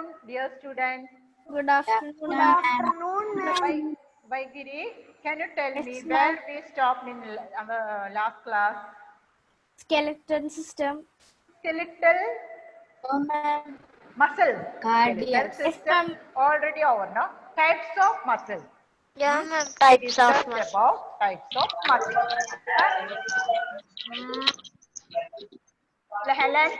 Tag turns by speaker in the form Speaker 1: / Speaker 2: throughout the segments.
Speaker 1: afternoon, dear students.
Speaker 2: Good afternoon.
Speaker 3: Good afternoon, ma'am.
Speaker 1: Vaigiri, can you tell
Speaker 2: Yes,
Speaker 1: me
Speaker 2: ma'am.
Speaker 1: where we stopped in our last class?
Speaker 2: Skeleton system.
Speaker 1: Skeletal
Speaker 3: Oh, ma'am.
Speaker 1: muscle.
Speaker 3: Cardiac.
Speaker 1: Skeletal
Speaker 2: Yes,
Speaker 1: system
Speaker 2: ma'am.
Speaker 1: already over, no? Types of muscle.
Speaker 3: Yeah, ma'am.
Speaker 1: We
Speaker 3: Types of
Speaker 1: discussed
Speaker 3: muscle.
Speaker 1: about types of muscle. Helen,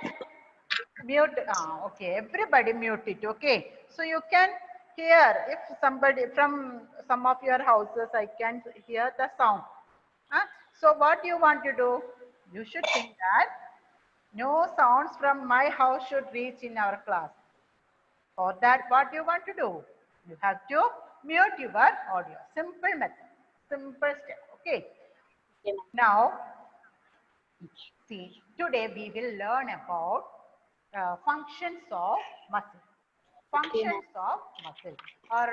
Speaker 1: mute. Okay, everybody mute it. Okay, so you can hear if somebody from some of your houses, I can hear the sound. So what you want to do? You should think that no sounds from my house should reach in our class. For that, what you want to do? You have to mute your audio. Simple method, simple step. Okay. Now, see, today we will learn about functions of muscle. Functions of muscle or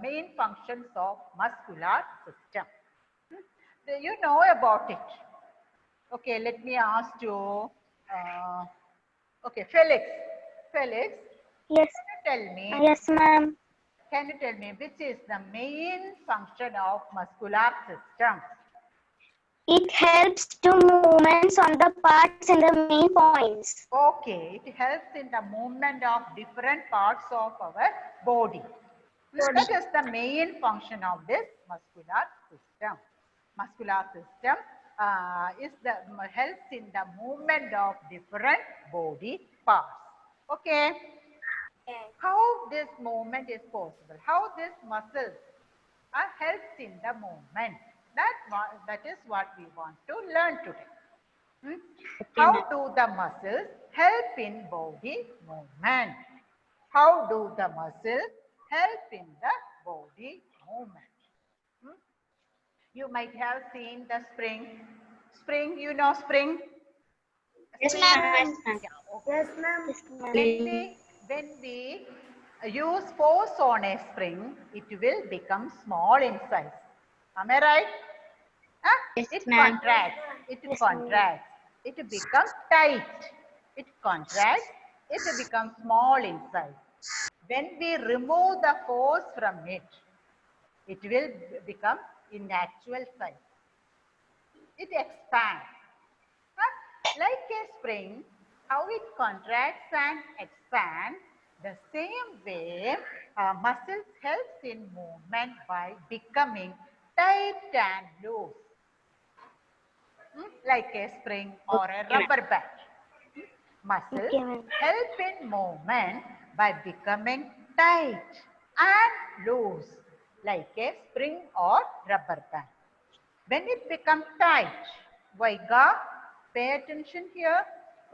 Speaker 1: main functions of muscular system. You know about it. Okay, let me ask you. Okay, Felix. Felix,
Speaker 3: Yes.
Speaker 1: can you tell me?
Speaker 3: Yes, ma'am.
Speaker 1: Can you tell me which is the main function of muscular system?
Speaker 3: It helps to movements on the parts and the main points.
Speaker 1: Okay, it helps in the movement of different parts of our body. That is the main function of this muscular system. Muscular system helps in the movement of different body parts. Okay. How this movement is possible? How this muscles helps in the movement? That is what we want to learn today. How do the muscles help in body movement? How do the muscles help in the body movement? You might have seen the spring. Spring, you know spring?
Speaker 3: Yes,
Speaker 1: Spring.
Speaker 3: ma'am.
Speaker 1: Yeah, okay.
Speaker 3: Yes, ma'am.
Speaker 1: When we use force on a spring, it will become small in size. Am I right?
Speaker 3: Yes,
Speaker 1: It
Speaker 3: ma'am.
Speaker 1: contracts. It
Speaker 3: Yes,
Speaker 1: contracts. It becomes tight. It contracts. It becomes small in size. When we remove the force from it, it will become in actual size. It expands. Like a spring, how it contracts and expands, the same way muscles helps in movement by becoming tight and loose. Like a spring or a rubber band. Muscles
Speaker 3: Okay, ma'am.
Speaker 1: help in movement by becoming tight and loose, like a spring or rubber band. When it becomes tight, Vaiga, pay attention here.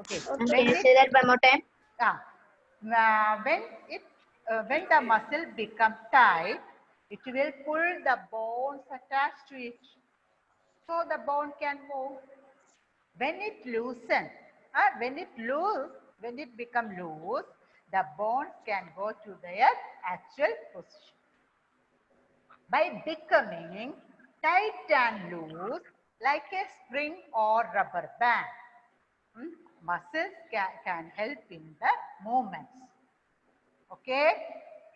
Speaker 1: Okay.
Speaker 3: Can you say that one more time?
Speaker 1: When when the muscle becomes tight, it will pull the bones attached to it, so the bone can move. When it loosens, when it becomes loose, the bones can go to their actual position. By becoming tight and loose like a spring or rubber band, muscles can help in the movements. Okay,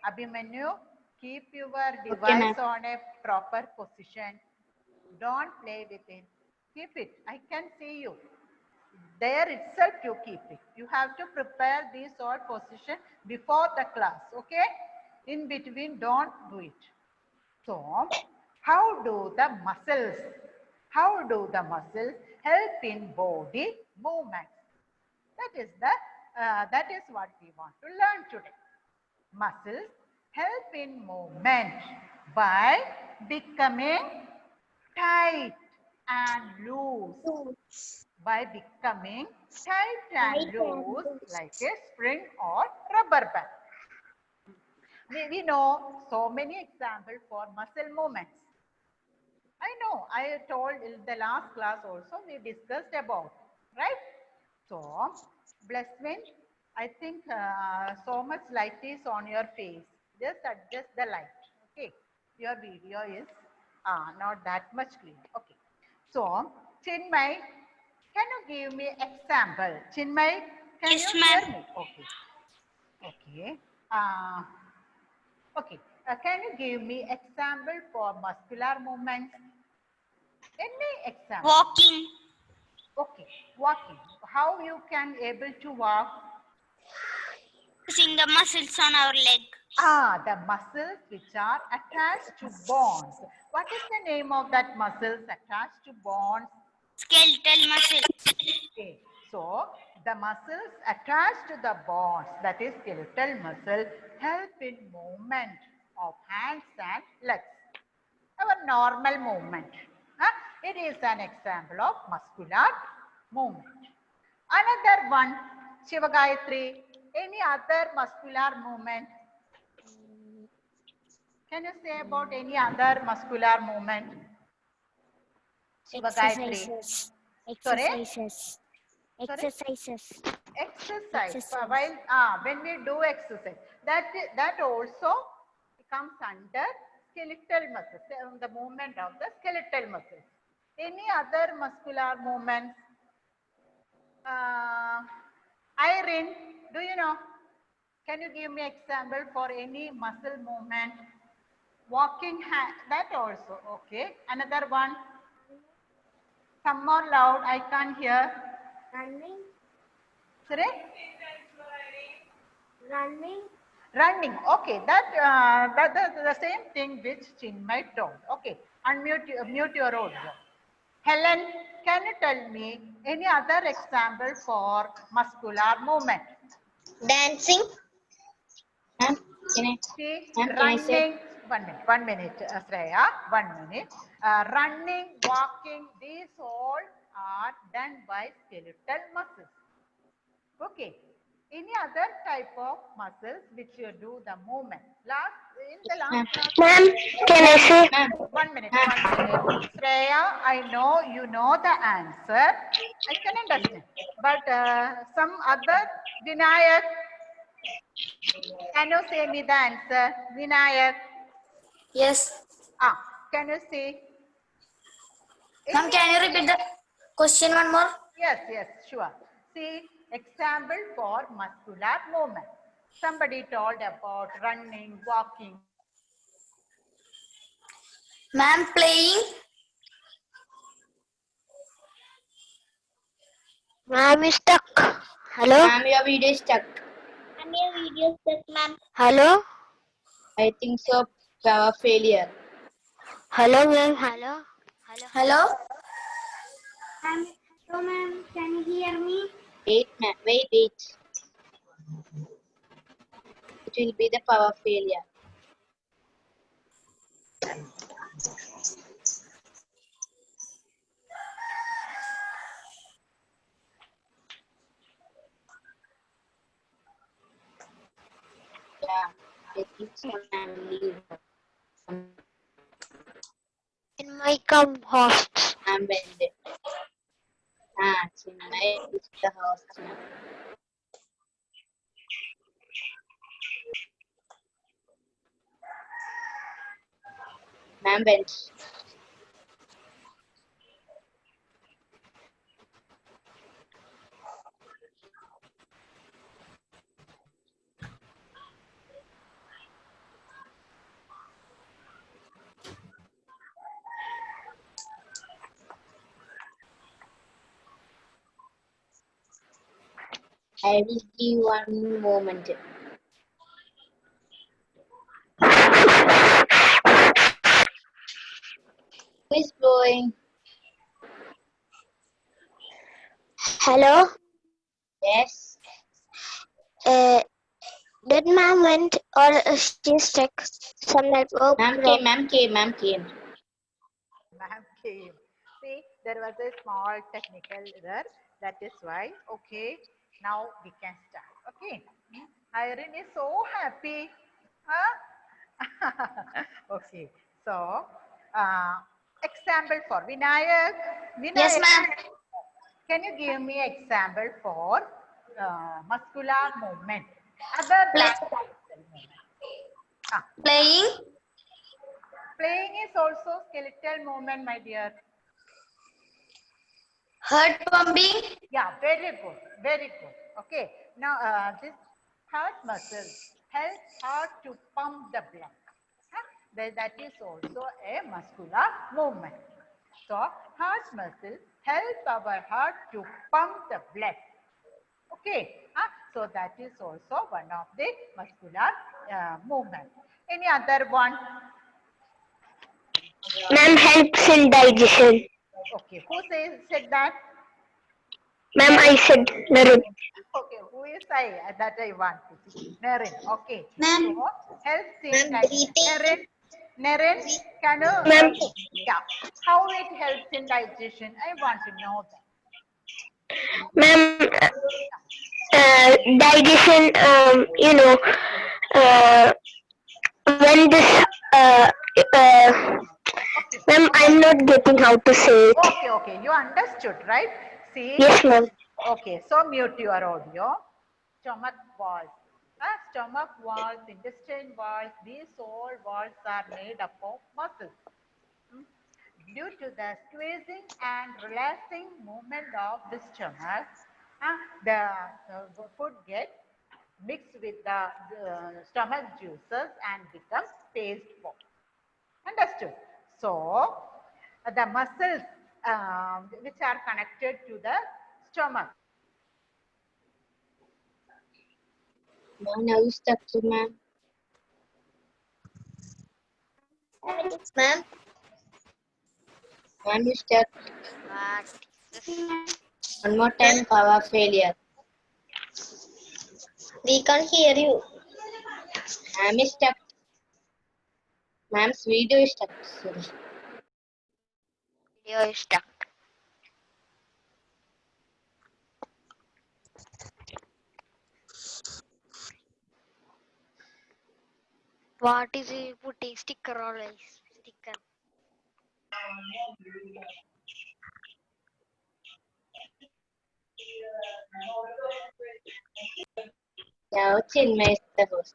Speaker 1: Abhimanyu, keep your device on a proper position. Don't play with it. Keep it. I can see you. There itself you keep it. You have to prepare this all position before the class. Okay? In between, don't do it. So, how do the muscles help in body movement? That is what we want to learn today. Muscles help in movement by becoming tight and loose. By becoming tight and loose like a spring or rubber band. We know so many examples for muscle movements. I know, I told in the last class also we discussed about, right? So, Blesswin, I think so much light is on your face. Just adjust the light, okay? Your video is not that much clear, okay? So, Chinmay, can you give me example? Chinmay, can
Speaker 3: Yes,
Speaker 1: you
Speaker 3: ma'am.
Speaker 1: hear me? Okay. Okay. Okay. Can you give me example for muscular movements? Any example?
Speaker 3: Walking.
Speaker 1: Okay. Walking. How you can able to walk?
Speaker 3: Using the muscles on our leg.
Speaker 1: The muscles which are attached to bones. What is the name of that muscles attached to bones?
Speaker 3: Skeletal muscle.
Speaker 1: Okay. So, the muscles attached to the bones, that is skeletal muscle, help in movement of hands and legs. Our normal movement. It is an example of muscular movement. Another one, Shiva Gayatri, any other muscular movement? Can you say about any other muscular movement? Shiva Gayatri.
Speaker 2: Exercises.
Speaker 1: Sorry?
Speaker 2: Exercises.
Speaker 1: Sorry?
Speaker 2: Exercises.
Speaker 1: Exercise.
Speaker 2: Exercise.
Speaker 1: While when we do exercise, that also comes under skeletal muscles, the movement of the skeletal muscles. Any other muscular movements? Irene, do you know? Can you give me example for any muscle movement? Walking hand, that also. Okay. Another one. Some more loud. I can't hear.
Speaker 2: Running.
Speaker 1: Sorry?
Speaker 2: Running.
Speaker 1: Running. Okay. That's the same thing which Chinmay told. Okay. Mute your audio. Helen, can you tell me any other example for muscular movement?
Speaker 3: Dancing. Ma'am,
Speaker 1: See,
Speaker 3: Ma'am,
Speaker 1: running. 1 minute, Shreya. 1 minute. Running, walking, these all are done by skeletal muscles. Okay. Any other type of muscles which you do the movement? In the last class.
Speaker 3: Ma'am, can I say?
Speaker 1: 1 minute, 1 minute. Shreya, I know you know the answer. I can understand. But some other, Vinayak, can you say me the answer? Vinayak.
Speaker 3: Yes.
Speaker 1: Can you say?
Speaker 3: Ma'am, can you repeat the question one more?
Speaker 1: Yes, sure. See, example for muscular movement. Somebody told about running, walking.
Speaker 3: Ma'am, playing.
Speaker 4: Ma'am is stuck. Hello?
Speaker 3: Ma'am, your video is stuck.
Speaker 2: And your video stuck, ma'am.
Speaker 4: Hello?
Speaker 3: I think so. Power failure.
Speaker 4: Hello, ma'am. Hello?
Speaker 3: Hello?
Speaker 2: Hello, ma'am. Can you hear me?
Speaker 3: Wait, ma'am. Wait. It will be the power failure. Yeah, I think so. Ma'am, leave.
Speaker 4: In my come hosts.
Speaker 3: Ma'am, went. Chinmay is the host. Ma'am. Ma'am, went. I will give one moment. Who is blowing?
Speaker 4: Hello?
Speaker 3: Yes.
Speaker 4: Did ma'am went or she stuck? Some network
Speaker 3: Ma'am
Speaker 4: problem.
Speaker 3: came.
Speaker 1: Ma'am came. See, there was a small technical error. That is why. Okay, now we can start. Okay. Irene is so happy. Huh? Okay. So, example for Vinayak.
Speaker 3: Yes, ma'am.
Speaker 1: Can you give me example for muscular movement other than skeletal movement?
Speaker 3: Playing.
Speaker 1: Playing is also skeletal movement, my dear.
Speaker 3: Heart pumping.
Speaker 1: Yeah, very good, very good. Okay, now this heart muscles help heart to pump the blood. That is also a muscular movement. So heart muscle help our heart to pump the blood. Okay, so that is also one of the muscular movement. Any other one?
Speaker 4: Ma'am, helps in digestion.
Speaker 1: Okay, who said that?
Speaker 4: Ma'am, I said Narun.
Speaker 1: Okay, who is I? That I want to see. Naren, okay.
Speaker 2: Ma'am.
Speaker 1: So, helps in
Speaker 2: Ma'am,
Speaker 1: digestion.
Speaker 2: breathing.
Speaker 1: Naren, can you,
Speaker 4: Ma'am.
Speaker 1: yeah, how it helps in digestion? I want to know that.
Speaker 4: Ma'am, digestion, uh, when this,
Speaker 1: Okay.
Speaker 4: ma'am, I'm not getting how to say it.
Speaker 1: Okay, okay. You understood, right? See?
Speaker 4: Yes, ma'am.
Speaker 1: Okay, so mute your audio. Stomach walls. Stomach walls, intestine walls, these all walls are made up of muscles. Due to the squeezing and relaxing movement of the stomach, the food gets mixed with the stomach juices and becomes paste form. Understood? So, the muscles which are connected to the stomach.
Speaker 5: Now you stuck to ma'am.
Speaker 2: Ma'am.
Speaker 5: Ma'am, you stuck.
Speaker 2: What is this?
Speaker 5: One more time, power failure.
Speaker 2: We can't hear you.
Speaker 5: Ma'am is stuck. Ma'am's video is stuck. Sorry.
Speaker 2: Video is stuck. What is he putting sticker always? Sticker.
Speaker 5: Now Chinmay is the host.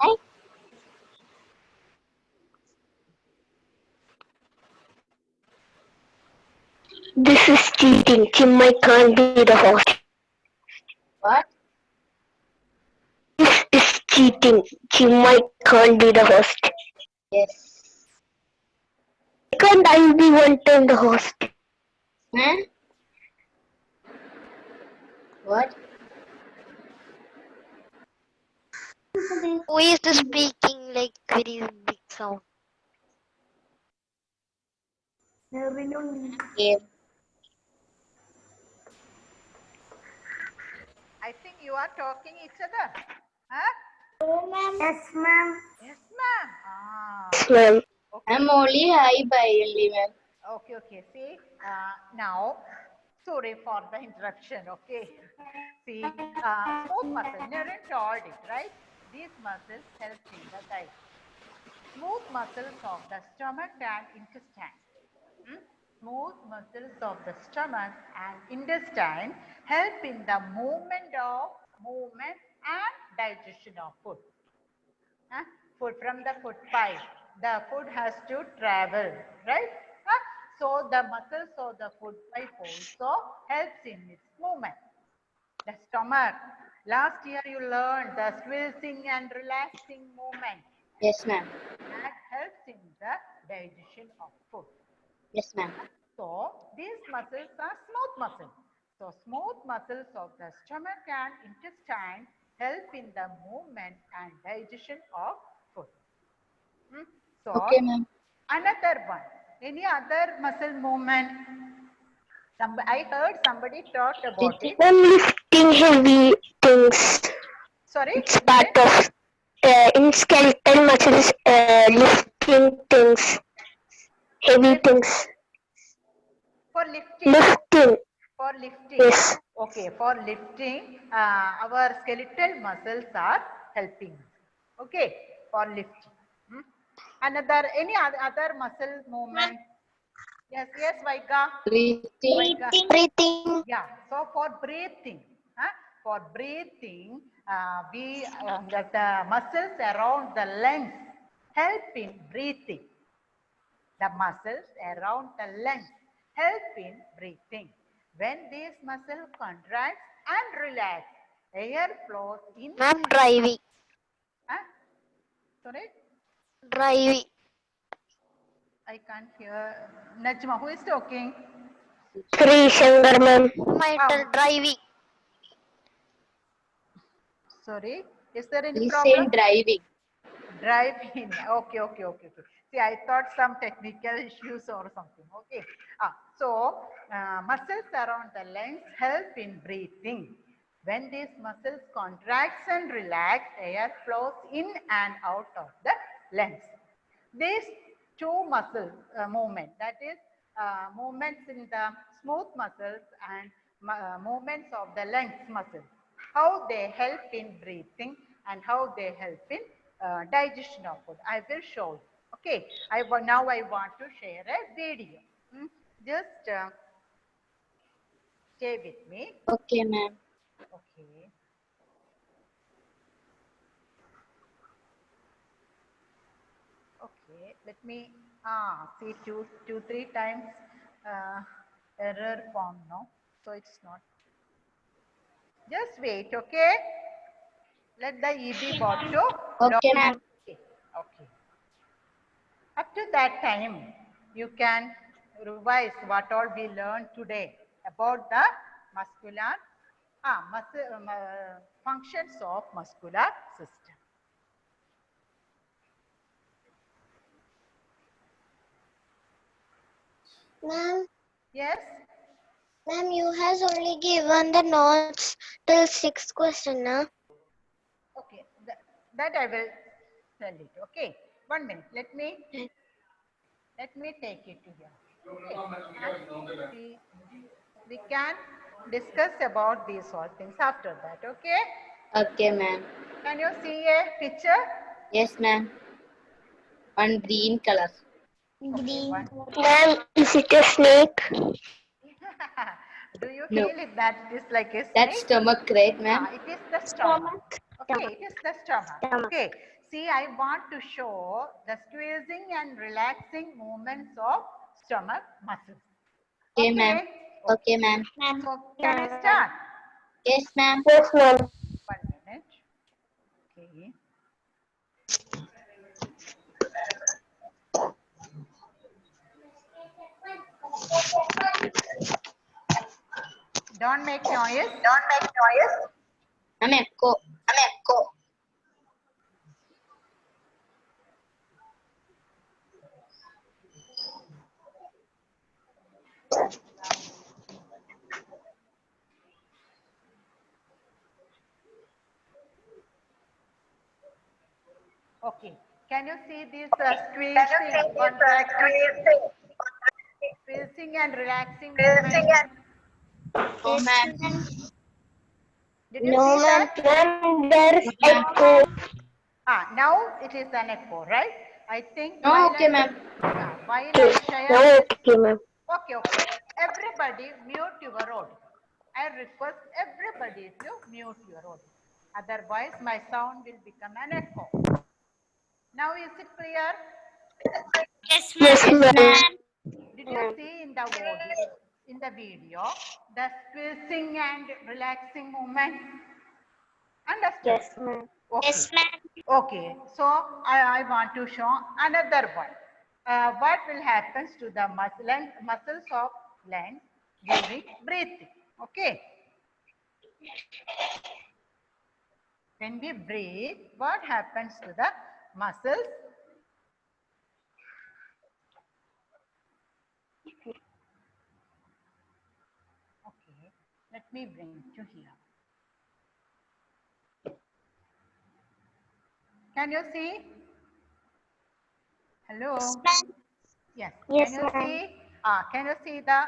Speaker 5: Hi.
Speaker 4: This is cheating. Chinmay can't be the host.
Speaker 5: What?
Speaker 4: This is cheating. Chinmay can't be the host.
Speaker 5: Yes.
Speaker 4: Can't I be one time the host?
Speaker 5: Ma'am? What?
Speaker 2: Who is the speaking like very big sound?
Speaker 5: Yeah.
Speaker 1: I think you are talking each other. Huh?
Speaker 3: Yes, ma'am.
Speaker 1: Yes, ma'am. Ah,
Speaker 4: Yes, ma'am.
Speaker 1: okay.
Speaker 5: I'm only hi bye only, ma'am.
Speaker 1: Okay, okay. See, now, sorry for the interruption. Okay. See, smooth muscle. Naren told it, right? These muscles help in the digestion. Smooth muscles of the stomach and intestine. Smooth muscles of the stomach and intestine help in the movement and digestion of food. Food from the food pipe, the food has to travel, right? So the muscles of the food pipe also helps in its movement. The stomach, last year you learned the squeezing and relaxing movement.
Speaker 5: Yes, ma'am.
Speaker 1: That helps in the digestion of food.
Speaker 5: Yes, ma'am.
Speaker 1: So these muscles are smooth muscles. So smooth muscles of the stomach and intestine help in the movement and digestion of food. So
Speaker 5: Okay, ma'am.
Speaker 1: another one. Any other muscle movement? I heard somebody talked about it.
Speaker 4: Ma'am, lifting heavy things.
Speaker 1: Sorry?
Speaker 4: It's part of in skeletal muscles, lifting things, heavy things.
Speaker 1: For lifting.
Speaker 4: Lifting.
Speaker 1: For lifting.
Speaker 4: Yes.
Speaker 1: Okay, for lifting, our skeletal muscles are helping. Okay, for lifting. Another, any other muscle movement? Yes, yes, Vaika.
Speaker 5: Breathing.
Speaker 1: Vaika.
Speaker 2: Breathing.
Speaker 1: Yeah, so for breathing, the muscles around the lungs help in breathing. The muscles around the lungs help in breathing. When these muscles contract and relax, air flows in.
Speaker 2: Ma'am, driving.
Speaker 1: Huh? Sorry,
Speaker 2: Driving.
Speaker 1: I can't hear. Najma, who is talking?
Speaker 4: Sri Shankar ma'am.
Speaker 2: My driving.
Speaker 1: Sorry, is there any
Speaker 5: He's
Speaker 1: problem?
Speaker 5: saying driving.
Speaker 1: Driving. Okay. See, I thought some technical issues or something. Okay. Muscles around the lungs help in breathing. When these muscles contract and relax, air flows in and out of the lungs. These two muscle movement, that is movements in the smooth muscles and movements of the lungs muscles, how they help in breathing and how they help in digestion of food. I will show you. Okay, now I want to share a video. Just stay with me.
Speaker 5: Okay, ma'am.
Speaker 1: Okay. Okay, let me see two, three times error form now. So it's not. Just wait, okay? Let the EB bot to
Speaker 5: Okay,
Speaker 1: log
Speaker 5: ma'am.
Speaker 1: in. Okay. Up to that time, you can revise what all we learned today about the muscular functions of muscular system.
Speaker 4: Ma'am,
Speaker 1: Yes.
Speaker 4: ma'am, you has only given the notes till 6th question, na?
Speaker 1: Okay, that I will tell it. Okay, 1 minute. Let me take it here. Okay. We can discuss about these all things after that. Okay.
Speaker 5: Okay, ma'am.
Speaker 1: Can you see a picture?
Speaker 5: Yes, ma'am. On green color.
Speaker 1: Okay, one.
Speaker 4: Ma'am, is it a snake?
Speaker 1: Do you
Speaker 5: No.
Speaker 1: feel it that it is like a
Speaker 5: That's
Speaker 1: snake?
Speaker 5: stomach, right, ma'am?
Speaker 1: It is the stomach. Okay, it is the stomach. Okay. See, I want to show the squeezing and relaxing movements of stomach muscles.
Speaker 5: Okay, ma'am. Okay, ma'am.
Speaker 1: So, can I start?
Speaker 5: Yes, ma'am.
Speaker 4: Yes, ma'am.
Speaker 1: 1 minute. Okay. Don't make noise.
Speaker 5: I'm echo.
Speaker 1: Okay. Can you see this squeezing, contracting, squeezing and relaxing movement?
Speaker 5: No, ma'am.
Speaker 1: Did you
Speaker 4: No,
Speaker 1: see
Speaker 4: ma'am.
Speaker 1: that?
Speaker 4: Ma'am, there's echo.
Speaker 1: Now it is an echo, right? I think
Speaker 5: No, okay, ma'am.
Speaker 1: while I share
Speaker 4: No,
Speaker 1: this.
Speaker 4: okay, ma'am.
Speaker 1: Okay. Everybody mute your audio. I request everybody to mute your audio. Otherwise, my sound will become an echo. Now is it clear?
Speaker 4: Yes, ma'am.
Speaker 1: Did you see in the video, the squeezing and relaxing movement? Understood?
Speaker 4: Yes, ma'am.
Speaker 1: Okay.
Speaker 4: Yes, ma'am.
Speaker 1: Okay. So I want to show another one. What will happen to the muscles of lungs during breathing? Okay. When we breathe, what happens to the muscles? Okay. Let me bring it to here. Can you see? Hello. Yes.
Speaker 3: Yes,
Speaker 1: Can you
Speaker 3: ma'am.
Speaker 1: see? Can you see the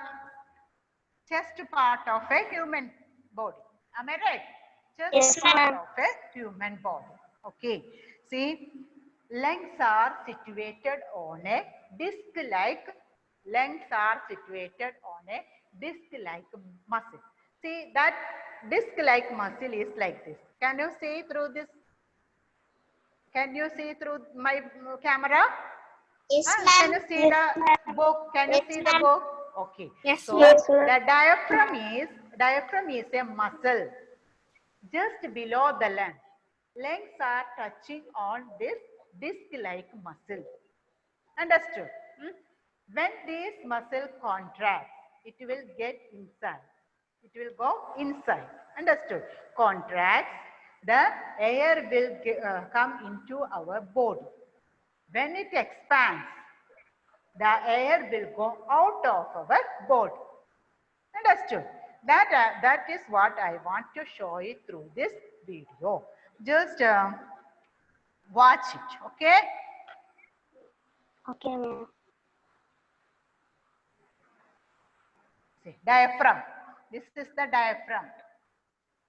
Speaker 1: chest part of a human body? Am I right? Chest
Speaker 3: Yes,
Speaker 1: part
Speaker 3: ma'am.
Speaker 1: of a human body. Okay. See, lungs are situated on a disc-like. Lungs are situated on a disc-like muscle. See, that disc-like muscle is like this. Can you see through this? Can you see through my camera?
Speaker 4: Yes,
Speaker 1: Can you
Speaker 4: ma'am.
Speaker 1: see the book? Can you
Speaker 4: Yes,
Speaker 1: see the
Speaker 4: ma'am.
Speaker 1: book? Okay.
Speaker 5: Yes,
Speaker 1: So
Speaker 3: Yes, ma'am.
Speaker 1: the diaphragm is a muscle just below the lung. Lungs are touching on this disc-like muscle. Understood? Hmm? When this muscle contracts, it will get inside. It will go inside. Understood? Contracts, the air will come into our body. When it expands, the air will go out of our body. Understood? That is what I want to show you through this video. Just watch it, okay?
Speaker 3: Okay, ma'am.
Speaker 1: See, diaphragm. This is the diaphragm.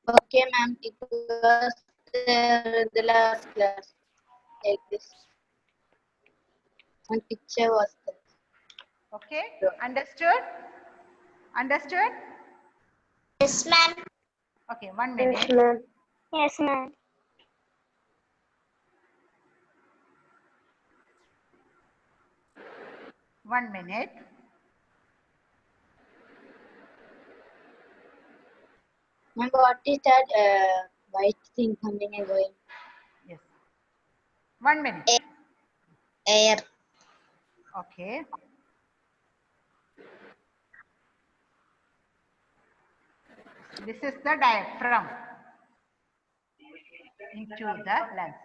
Speaker 5: Okay, ma'am. It was the last class. Like this. One picture was there.
Speaker 1: Okay? Understood? Understood?
Speaker 4: Yes, ma'am.
Speaker 1: Okay, 1
Speaker 3: Yes,
Speaker 1: minute.
Speaker 3: ma'am. Yes, ma'am.
Speaker 1: 1 minute.
Speaker 5: Ma'am, what is that white thing coming and going?
Speaker 1: Yes. 1 minute.
Speaker 4: Air.
Speaker 1: Okay. This is the diaphragm into the lungs.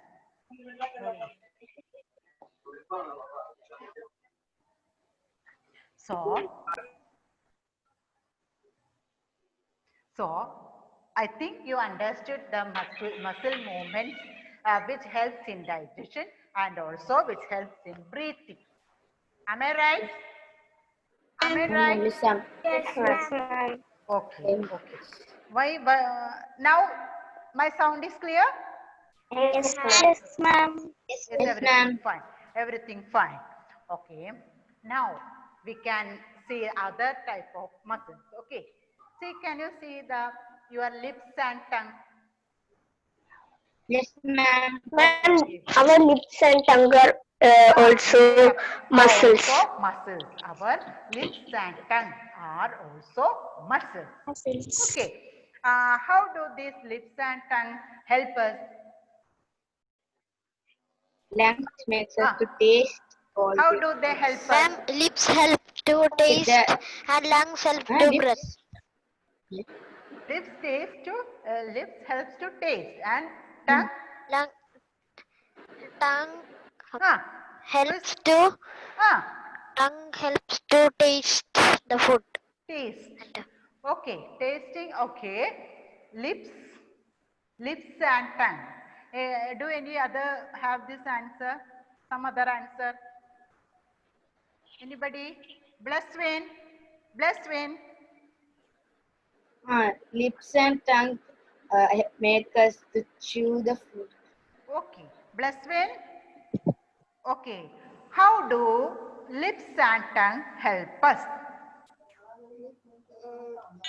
Speaker 1: So I think you understood the muscle movements which helps in digestion and also which helps in breathing. Am I right? Am I
Speaker 5: Ma'am,
Speaker 1: right?
Speaker 5: only some.
Speaker 4: Yes,
Speaker 3: Yes,
Speaker 4: ma'am.
Speaker 3: ma'am.
Speaker 1: Okay, okay. Why? Now my sound is clear?
Speaker 3: Yes,
Speaker 4: ma'am.
Speaker 3: yes, ma'am.
Speaker 4: Yes,
Speaker 1: Is
Speaker 5: Yes,
Speaker 1: everything
Speaker 5: ma'am.
Speaker 1: fine? Everything fine. Okay. Now we can see other type of muscles. Okay. See, can you see your lips and tongue?
Speaker 5: Yes, ma'am.
Speaker 3: Ma'am,
Speaker 1: Okay.
Speaker 3: our lips and tongue are also muscles.
Speaker 1: Also muscles. Our lips and tongue are also muscles.
Speaker 3: Muscles.
Speaker 1: Okay. How do these lips and tongue help us?
Speaker 5: Lungs makes us
Speaker 1: Ah.
Speaker 5: to taste all
Speaker 1: How
Speaker 5: the
Speaker 1: do they help us?
Speaker 2: Ma'am, lips help to taste
Speaker 5: the
Speaker 2: and lungs help to breathe.
Speaker 5: lips.
Speaker 1: Lips helps to taste and tongue.
Speaker 2: Lung, tongue
Speaker 1: Ah.
Speaker 2: helps to
Speaker 1: Ah.
Speaker 2: taste the food.
Speaker 1: Taste. Okay, tasting. Okay, lips, lips and tongue. Do any other have this answer? Some other answer? Anybody? Blesswin, Blesswin.
Speaker 5: Lips and tongue make us to chew the food.
Speaker 1: Okay, Blesswin. Okay, how do lips and tongue help us?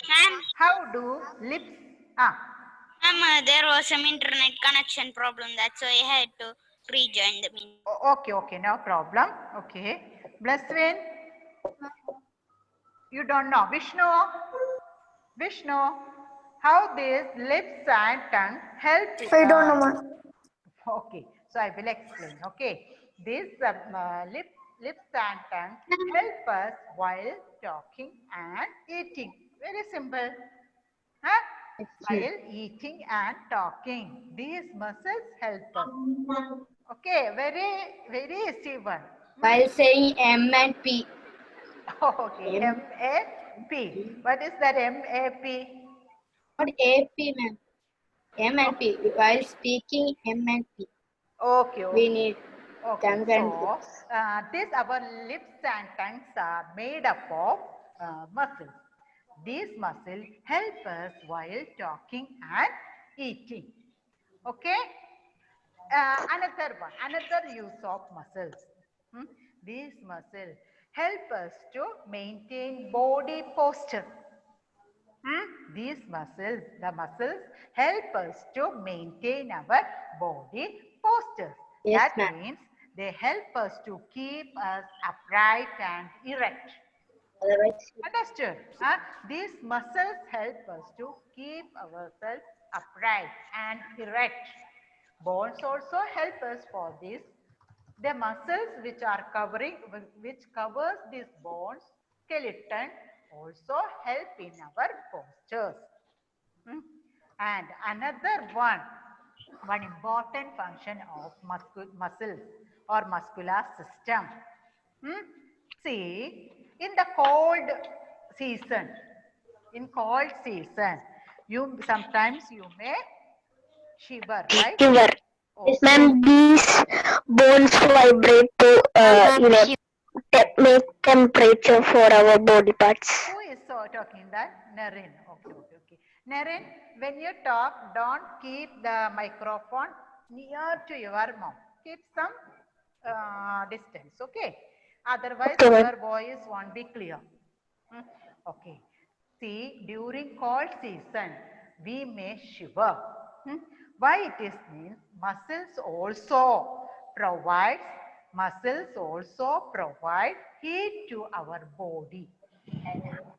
Speaker 6: Ma'am,
Speaker 1: How do lips? Ah,
Speaker 6: there was some internet connection problem. That's why I had to rejoin the meeting.
Speaker 1: okay, no problem. Okay, Blesswin. You don't know. Vishnu, how these lips and tongue help?
Speaker 3: I don't know, ma'am.
Speaker 1: Okay, so I will explain. Okay, these lips and tongue help us while talking and eating. Very simple. Huh? While eating and talking, these muscles help us. Okay, very easy one.
Speaker 5: While saying M and P.
Speaker 1: Okay, M-A-P. What is that M-A-P?
Speaker 5: What AP, ma'am? M and P. While speaking M and P.
Speaker 1: Okay,
Speaker 5: We
Speaker 1: okay.
Speaker 5: need
Speaker 1: Okay,
Speaker 5: tongue and
Speaker 1: so
Speaker 5: lips.
Speaker 1: our lips and tongues are made up of muscles. These muscles help us while talking and eating. Okay? Another use of muscles. These muscles help us to maintain body posture. These the muscles help us to maintain our body postures.
Speaker 5: Yes,
Speaker 1: That
Speaker 5: ma'am.
Speaker 1: means They help us to keep us upright and erect.
Speaker 5: Otherwise,
Speaker 1: Understood? These muscles help us to keep ourselves upright and erect. Bones also help us for this. The muscles which covers these bones, skeleton, also help in our postures. And another one important function of muscles or muscular system. See, in the cold season, you sometimes you may shiver, right?
Speaker 3: Shiver.
Speaker 1: Okay.
Speaker 3: Ma'am, these bones vibrate to make temperature for our body parts.
Speaker 1: Who is talking that? Naren. Okay. Naren, when you talk, don't keep the microphone near to your mouth. Keep some distance, okay? Otherwise,
Speaker 3: Okay,
Speaker 1: your voice won't be clear. Okay. See, during cold season, we may shiver. Why it is means muscles also provide heat to our body.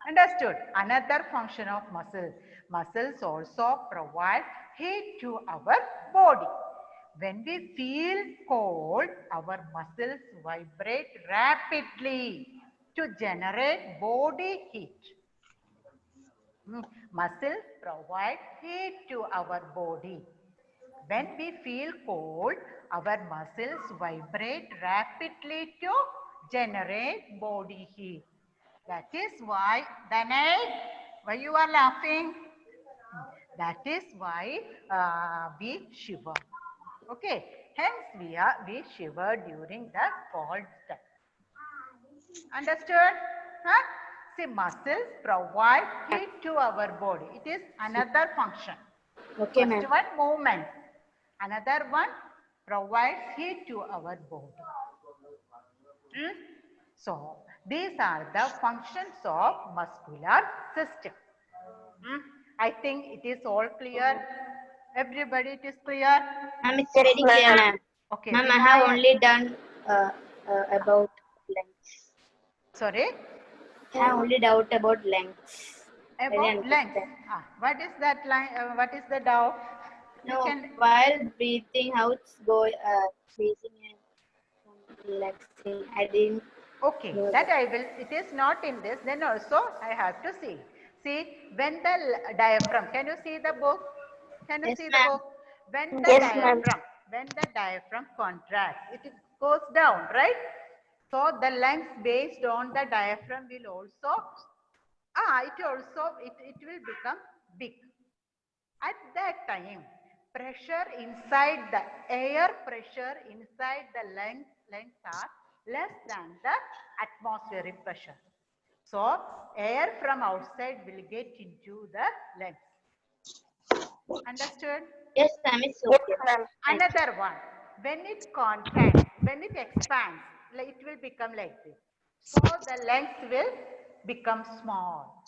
Speaker 1: Understood? Another function of muscles also provide heat to our body. When we feel cold, our muscles vibrate rapidly to generate body heat. Muscles provide heat to our body. When we feel cold, our muscles vibrate rapidly to generate body heat. That is why, Danai, why you are laughing? That is why we shiver. Okay, hence we shiver during the cold time. Understood? See, muscles provide heat to our body. It is another function.
Speaker 5: okay,
Speaker 1: First
Speaker 5: ma'am.
Speaker 1: one, movement. Another one provides heat to our body. So, these are the functions of muscular system. I think it is all clear. Everybody, it is clear.
Speaker 5: Ma'am, it's very clear, ma'am.
Speaker 1: Okay.
Speaker 5: Ma'am, I have only done about length.
Speaker 1: Sorry.
Speaker 5: I have only doubt about length.
Speaker 1: About length. What is that line? What is the doubt?
Speaker 5: No, while breathing, how it's breathing and relaxing. I didn't.
Speaker 1: Okay, that I will. It is not in this. Then also I have to see. See, when the diaphragm. Can you see the book? Can you
Speaker 5: Yes,
Speaker 1: see the
Speaker 5: ma'am.
Speaker 1: book? When the
Speaker 3: Yes, ma'am.
Speaker 1: diaphragm contracts, it goes down, right? So the length based on the diaphragm will also. It will become big. At that time, pressure inside the air pressure inside the lungs are less than the atmospheric pressure. So, air from outside will get into the lungs. Understood?
Speaker 5: Yes, ma'am. It's okay.
Speaker 1: Another one, when it contracts, when it expands, it will become like this. So, the lungs will become small.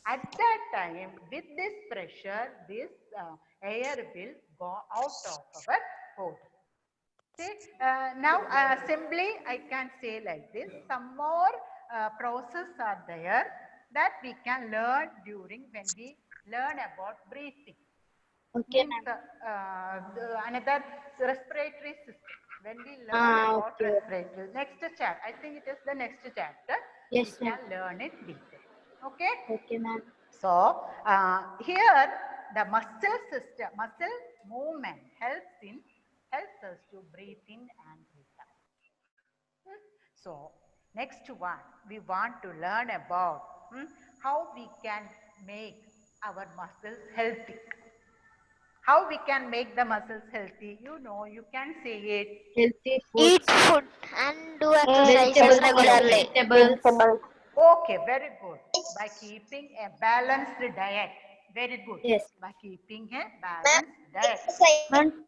Speaker 1: At that time, with this pressure, this air will go out of our body. See, now simply I can say like this. Some more process are there that we can learn during when we learn about breathing.
Speaker 5: Okay,
Speaker 1: Means,
Speaker 5: ma'am.
Speaker 1: another respiratory system. When we learn about
Speaker 5: Okay.
Speaker 1: respiratory, next chapter. I think it is the next chapter.
Speaker 5: Yes,
Speaker 1: we can
Speaker 5: ma'am.
Speaker 1: learn it detail. Okay.
Speaker 5: Okay, ma'am.
Speaker 1: So, here the muscle system, muscle movement helps us to breathe in and breathe out. So, next one, we want to learn about how we can make our muscles healthy. How we can make the muscles healthy? You know, you can say it.
Speaker 5: Healthy food.
Speaker 2: Eat food and do exercises regularly.
Speaker 5: Vegetables.
Speaker 1: Okay, very good. By keeping a balanced diet. Very good.
Speaker 5: Yes.
Speaker 1: By keeping a balanced diet.
Speaker 5: Ma'am,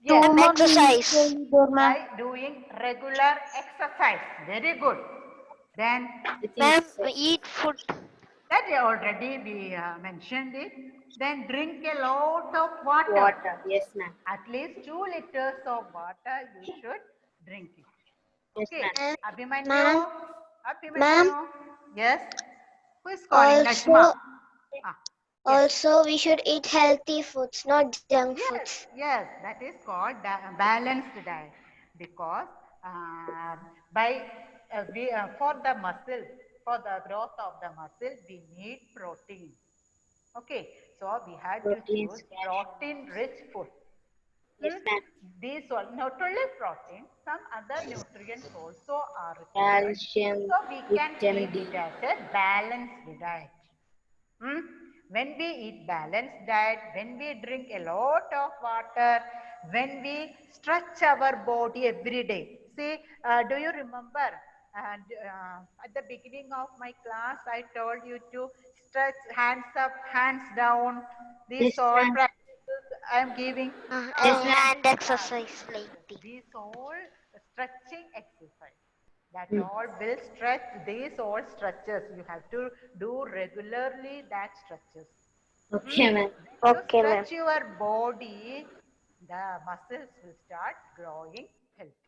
Speaker 1: Yes.
Speaker 2: Exercise.
Speaker 1: By doing regular exercise. Very good. Then
Speaker 5: it
Speaker 2: Ma'am,
Speaker 5: is
Speaker 2: eat food.
Speaker 1: that already we mentioned it. Then drink a lot of water.
Speaker 5: water. Yes, ma'am.
Speaker 1: At least 2 liters of water you should drink it.
Speaker 5: Yes,
Speaker 1: Okay.
Speaker 5: ma'am.
Speaker 1: Abhimanyu.
Speaker 4: Ma'am.
Speaker 1: Abhimanyu. Yes. Who is calling?
Speaker 4: Also,
Speaker 1: Najma. Ah, yes.
Speaker 4: also we should eat healthy foods, not junk
Speaker 1: Yes,
Speaker 4: foods.
Speaker 1: yes, that is called balanced diet because by for the muscle, for the growth of the muscle, we need protein. Okay, so we have to
Speaker 5: Proteins,
Speaker 1: choose
Speaker 5: calcium.
Speaker 1: protein-rich food.
Speaker 5: Yes, ma'am.
Speaker 1: These all, not only protein, some other nutrients also are required.
Speaker 5: Calcium,
Speaker 1: So we can
Speaker 5: vitamin
Speaker 1: keep
Speaker 5: D.
Speaker 1: it as a balanced diet. When we eat balanced diet, when we drink a lot of water, when we stretch our body every day. See, do you remember? At the beginning of my class, I told you to stretch hands up, hands down. These
Speaker 5: Yes,
Speaker 1: all
Speaker 5: ma'am.
Speaker 1: practices I am giving.
Speaker 5: Yes,
Speaker 2: And
Speaker 5: ma'am.
Speaker 2: hand exercise like this.
Speaker 1: These all stretching exercise. That
Speaker 5: Hmm.
Speaker 1: all will stretch. These all stretches. You have to do regularly that stretches.
Speaker 5: Okay, ma'am.
Speaker 1: When you
Speaker 3: Okay, ma'am.
Speaker 1: stretch your body, the muscles will start growing healthy.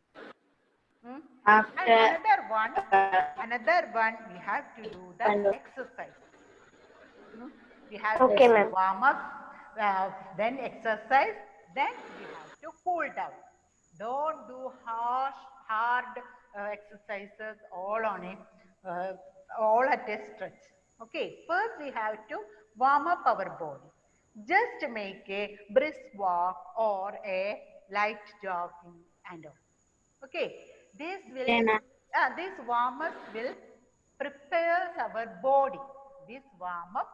Speaker 1: And
Speaker 5: After
Speaker 1: another one, we have to do the exercise. We have
Speaker 3: Okay,
Speaker 1: to
Speaker 3: ma'am.
Speaker 1: warm up, then exercise, then we have to cool down. Don't do hard exercises all on it, all at a stretch. Okay, first we have to warm up our body. Just make a brisk walk or a light jogging and all. Okay, this will
Speaker 5: Okay, ma'am.
Speaker 1: this warm-up will prepares our body. This warm-up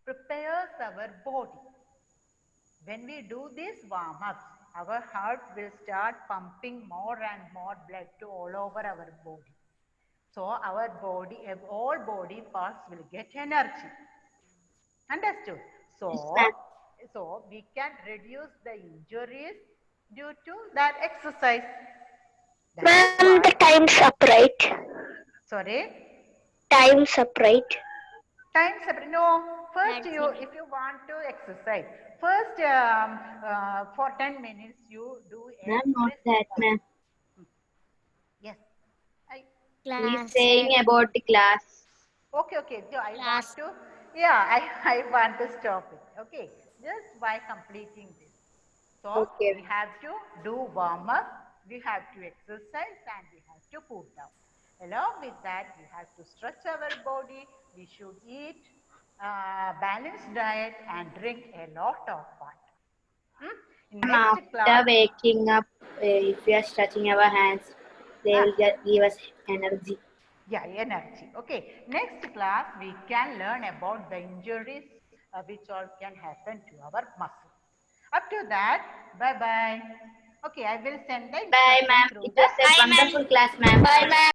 Speaker 1: prepares our body. When we do this warm-ups, our heart will start pumping more and more blood to all over our body. So our body, all body parts will get energy. Understood? So we can reduce the injuries due to that exercise. That is
Speaker 3: Ma'am, the
Speaker 1: why.
Speaker 3: time's up, right?
Speaker 1: Sorry.
Speaker 3: Time's up, right?
Speaker 1: Time separate. No, first you, if you want to exercise, first for 10 minutes you do a
Speaker 5: Ma'am, not
Speaker 1: brisk
Speaker 5: that,
Speaker 1: walk.
Speaker 5: ma'am.
Speaker 1: Yes.
Speaker 5: He's saying about the class.
Speaker 1: Okay. So I want to, yeah, I want to stop it. Okay. Just by completing this. So
Speaker 5: Okay.
Speaker 1: we have to do warm up, we have to exercise and we have to cool down. Along with that, we have to stretch our body, we should eat balanced diet and drink a lot of water. In next
Speaker 5: After
Speaker 1: class,
Speaker 5: waking up, if we are stretching our hands, they will give us energy.
Speaker 1: yeah, energy. Okay, next class we can learn about the injuries which all can happen to our muscles. Up to that, bye-bye. Okay, I will send the
Speaker 5: Bye,
Speaker 1: instruction
Speaker 5: ma'am.
Speaker 1: through
Speaker 5: It
Speaker 1: the
Speaker 5: was a wonderful class, ma'am.
Speaker 2: Bye, ma'am.